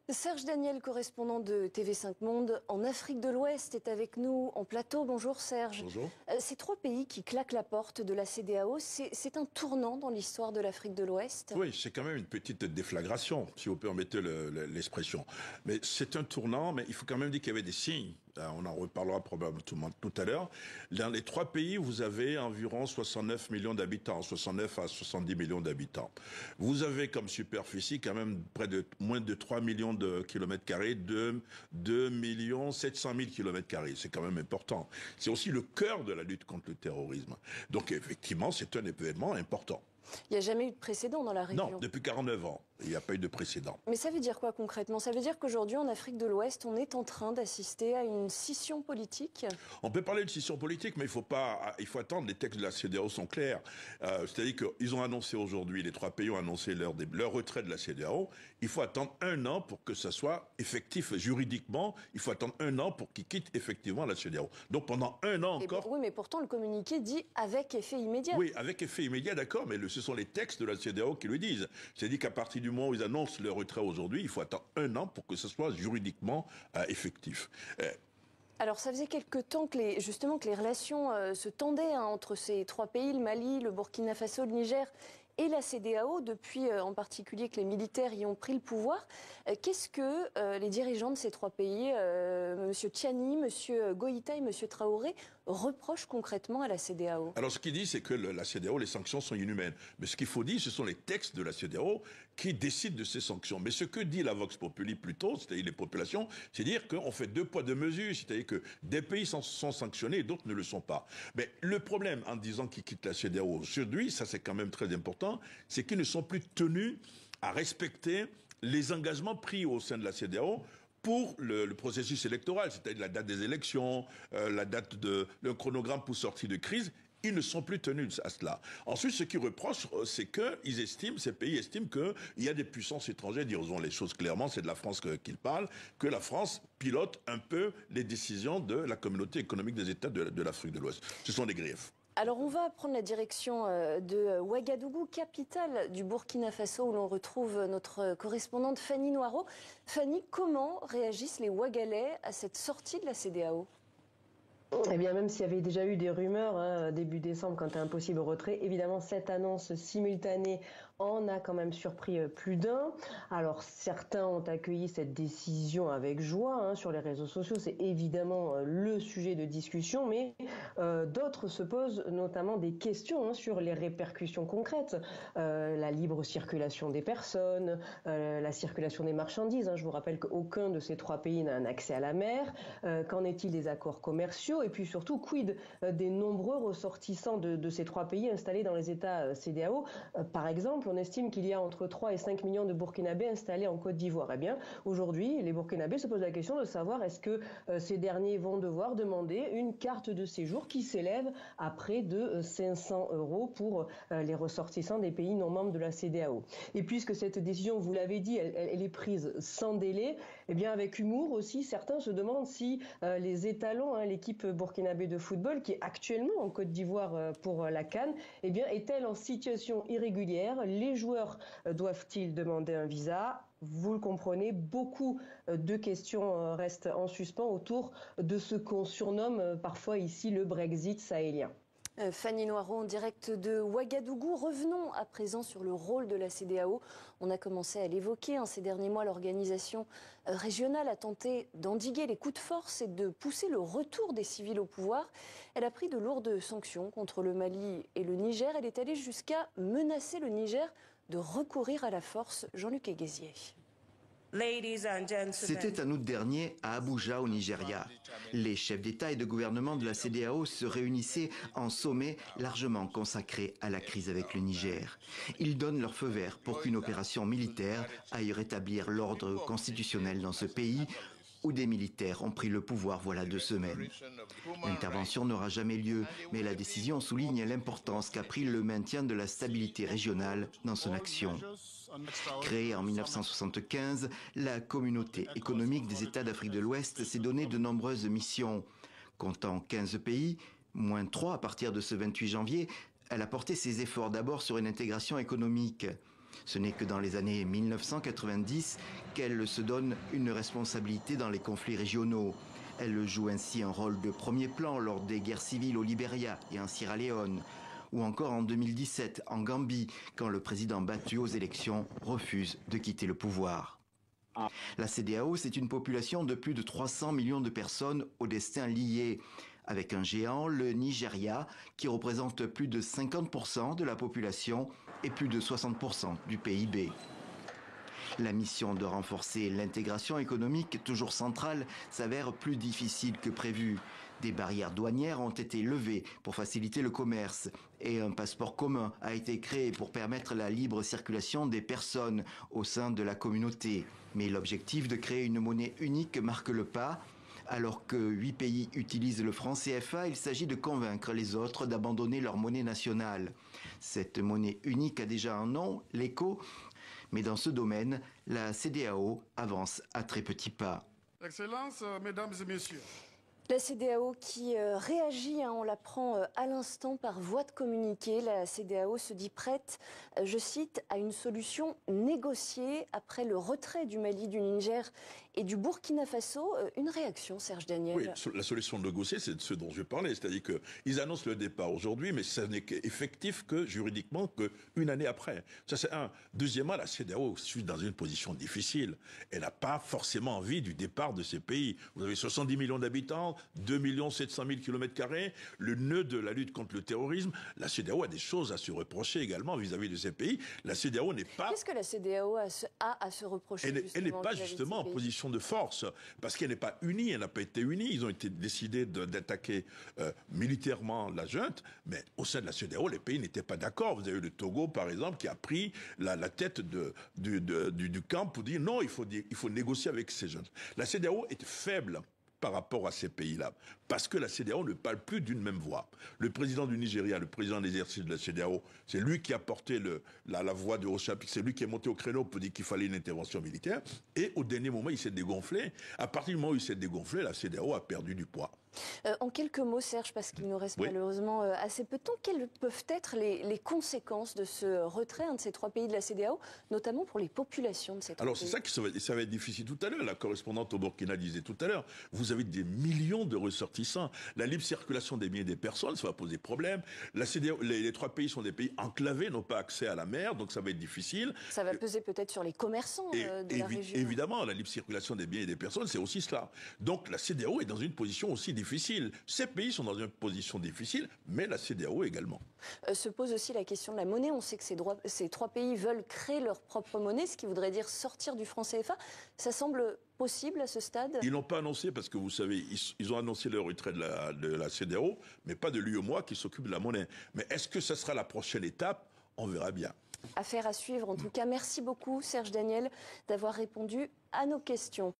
Serge Daniel, correspondant de TV5 Monde en Afrique de l'Ouest, est avec nous en plateau. Bonjour Serge. Bonjour. Ces trois pays qui claquent la porte de la CEDEAO, c'est un tournant dans l'histoire de l'Afrique de l'Ouest? Oui, c'est quand même une petite déflagration, si vous permettez l'expression. Mais c'est un tournant, mais il faut quand même dire qu'il y avait des signes. On en reparlera probablement tout à l'heure. Dans les trois pays, vous avez environ 69 millions d'habitants, 69 à 70 millions d'habitants. Vous avez comme superficie quand même près de moins de 3 millions de kilomètres carrés, 2 millions 700 000 kilomètres carrés. C'est quand même important. C'est aussi le cœur de la lutte contre le terrorisme. Donc effectivement, c'est un événement important. Il n'y a jamais eu de précédent dans la région. Non, depuis 49 ans, il n'y a pas eu de précédent. Mais ça veut dire quoi concrètement? Ça veut dire qu'aujourd'hui, en Afrique de l'Ouest, on est en train d'assister à une scission politique? On peut parler de scission politique, mais il faut attendre. Les textes de la CEDEAO sont clairs. C'est-à-dire qu'ils ont annoncé aujourd'hui, les trois pays ont annoncé leur retrait de la CEDEAO. Il faut attendre un an pour que ça soit effectif juridiquement. Il faut attendre un an pour qu'ils quittent effectivement la CEDEAO. Donc pendant un an encore... Oui, mais pourtant, le communiqué dit avec effet immédiat. Oui, avec effet immédiat, d'accord, mais ce sont les textes de la CEDEAO qui le disent. C'est-à-dire qu'à partir du moment où ils annoncent leur retrait aujourd'hui, il faut attendre un an pour que ce soit juridiquement effectif. Alors, ça faisait quelque temps que les relations se tendaient entre ces trois pays, le Mali, le Burkina Faso, le Niger et la CEDEAO, depuis en particulier que les militaires y ont pris le pouvoir. Qu'est-ce que les dirigeants de ces trois pays, M. Tchiani, M. Goïta et M. Traoré, reprochent concrètement à la CEDEAO? Alors ce qu'il dit, c'est que la CEDEAO, les sanctions sont inhumaines. Mais ce qu'il faut dire, ce sont les textes de la CEDEAO qui décident de ces sanctions. Mais ce que dit la Vox Populi plutôt, c'est-à-dire les populations, c'est dire qu'on fait deux poids deux mesures, c'est-à-dire que des pays sont sanctionnés et d'autres ne le sont pas. Mais le problème en disant qu'ils quittent la CEDEAO aujourd'hui, ça c'est quand même très important, c'est qu'ils ne sont plus tenus à respecter les engagements pris au sein de la CEDEAO pour le processus électoral, c'est-à-dire la date des élections, le chronogramme pour sortir de crise. Ils ne sont plus tenus à cela. Ensuite, ce qu'ils reprochent, c'est ces pays estiment qu'il y a des puissances étrangères, disons les choses clairement, c'est de la France qu'ils parlent, que la France pilote un peu les décisions de la communauté économique des États de l'Afrique de l'Ouest. Ce sont des griefs. Alors on va prendre la direction de Ouagadougou, capitale du Burkina Faso, où l'on retrouve notre correspondante Fanny Noireau. Fanny, comment réagissent les Ouagalais à cette sortie de la CEDEAO? Eh bien, même s'il y avait déjà eu des rumeurs début décembre quant à un possible retrait, évidemment, cette annonce simultanée en a quand même surpris plus d'un. Alors, certains ont accueilli cette décision avec joie sur les réseaux sociaux. C'est évidemment le sujet de discussion, mais d'autres se posent notamment des questions sur les répercussions concrètes. La libre circulation des personnes, la circulation des marchandises. Je vous rappelle qu'aucun de ces trois pays n'a un accès à la mer. Qu'en est-il des accords commerciaux? Et puis surtout, quid des nombreux ressortissants de ces trois pays installés dans les États CEDEAO? Par exemple, on estime qu'il y a entre 3 et 5 millions de Burkinabés installés en Côte d'Ivoire. Eh bien, aujourd'hui, les Burkinabés se posent la question de savoir est-ce que ces derniers vont devoir demander une carte de séjour qui s'élève à près de 500 € pour les ressortissants des pays non membres de la CEDEAO. Et puisque cette décision, vous l'avez dit, elle est prise sans délai, eh bien, avec humour aussi, certains se demandent si les étalons, l'équipe burkinabé de football, qui est actuellement en Côte d'Ivoire pour la CAN, eh bien, est-elle en situation irrégulière? Les joueurs doivent-ils demander un visa? Vous le comprenez, beaucoup de questions restent en suspens autour de ce qu'on surnomme parfois ici le Brexit sahélien. Fanny Noireau en direct de Ouagadougou. Revenons à présent sur le rôle de la CEDEAO. On a commencé à l'évoquer. Ces derniers mois, l'organisation régionale a tenté d'endiguer les coups de force et de pousser le retour des civils au pouvoir. Elle a pris de lourdes sanctions contre le Mali et le Niger. Elle est allée jusqu'à menacer le Niger de recourir à la force. Jean-Luc Eguézier. C'était en août dernier à Abuja au Nigeria. Les chefs d'État et de gouvernement de la CEDEAO se réunissaient en sommet largement consacré à la crise avec le Niger. Ils donnent leur feu vert pour qu'une opération militaire aille rétablir l'ordre constitutionnel dans ce pays où des militaires ont pris le pouvoir voilà 2 semaines. L'intervention n'aura jamais lieu, mais la décision souligne l'importance qu'a pris le maintien de la stabilité régionale dans son action. Créée en 1975, la communauté économique des États d'Afrique de l'Ouest s'est donné de nombreuses missions. Comptant 15 pays, moins 3 à partir de ce 28 janvier, elle a porté ses efforts d'abord sur une intégration économique. Ce n'est que dans les années 1990 qu'elle se donne une responsabilité dans les conflits régionaux. Elle joue ainsi un rôle de premier plan lors des guerres civiles au Libéria et en Sierra Leone, ou encore en 2017 en Gambie, quand le président battu aux élections refuse de quitter le pouvoir. La CEDEAO, c'est une population de plus de 300 millions de personnes au destin lié, avec un géant, le Nigeria, qui représente plus de 50% de la population et plus de 60% du PIB. La mission de renforcer l'intégration économique, toujours centrale, s'avère plus difficile que prévu. Des barrières douanières ont été levées pour faciliter le commerce et un passeport commun a été créé pour permettre la libre circulation des personnes au sein de la communauté. Mais l'objectif de créer une monnaie unique marque le pas. Alors que 8 pays utilisent le franc CFA, il s'agit de convaincre les autres d'abandonner leur monnaie nationale. Cette monnaie unique a déjà un nom, l'ECO, mais dans ce domaine, la CEDEAO avance à très petits pas. Excellences, mesdames et messieurs. La CEDEAO qui réagit, on l'apprend à l'instant par voie de communiqué. La CEDEAO se dit prête, je cite, à une solution négociée après le retrait du Mali, du Niger et du Burkina Faso. Une réaction, Serge Daniel? Oui, la solution négociée, c'est de ce dont je parlais. C'est-à-dire qu'ils annoncent le départ aujourd'hui, mais ça n'est effectif que juridiquement qu'une année après. Ça, c'est un. Deuxièmement, la CEDEAO suit dans une position difficile. Elle n'a pas forcément envie du départ de ces pays. Vous avez 70 millions d'habitants, 2 700 000 km², le nœud de la lutte contre le terrorisme. La CEDEAO a des choses à se reprocher également vis-à-vis de ces pays. La CEDEAO n'est pas... Qu'est-ce que la CEDEAO a à se reprocher? Elle n'est pas justement en position de force, parce qu'elle n'est pas unie, elle n'a pas été unie. Ils ont été décidés d'attaquer militairement la junte, mais au sein de la CEDEAO, les pays n'étaient pas d'accord. Vous avez eu le Togo, par exemple, qui a pris la tête du camp pour dire non, il faut négocier avec ces jeunes. La CEDEAO est faible par rapport à ces pays-là, parce que la CEDEAO ne parle plus d'une même voix. Le président du Nigeria, le président de l'exercice de la CEDEAO, c'est lui qui a porté la voix de haut chapitre, c'est lui qui est monté au créneau pour dire qu'il fallait une intervention militaire, et au dernier moment, il s'est dégonflé. À partir du moment où il s'est dégonflé, la CEDEAO a perdu du poids. En quelques mots, Serge, parce qu'il nous reste malheureusement assez peu de temps, quelles peuvent être les conséquences de ce retrait de ces 3 pays de la CEDEAO, notamment pour les populations de ces 3 pays? Alors c'est ça qui ça va être difficile tout à l'heure. La correspondante au Burkina disait tout à l'heure, vous avez des millions de ressortissants. La libre circulation des biens et des personnes, ça va poser problème. La CEDEAO, les 3 pays sont des pays enclavés, n'ont pas accès à la mer, donc ça va être difficile. Ça va peser peut-être sur les commerçants de la région. Évidemment, la libre circulation des biens et des personnes, c'est aussi cela. Donc la CEDEAO est dans une position aussi difficile. Ces pays sont dans une position difficile, mais la CEDEAO également. Se pose aussi la question de la monnaie. On sait que ces 3 pays veulent créer leur propre monnaie, ce qui voudrait dire sortir du franc CFA. Ça semble possible à ce stade? Ils n'ont pas annoncé, parce que vous savez, ils ont annoncé leur retrait de la CEDEAO, mais pas de l'UEMOA qui s'occupe de la monnaie. Mais est-ce que ça sera la prochaine étape? On verra bien. Affaire à suivre. En tout cas, merci beaucoup, Serge Daniel, d'avoir répondu à nos questions.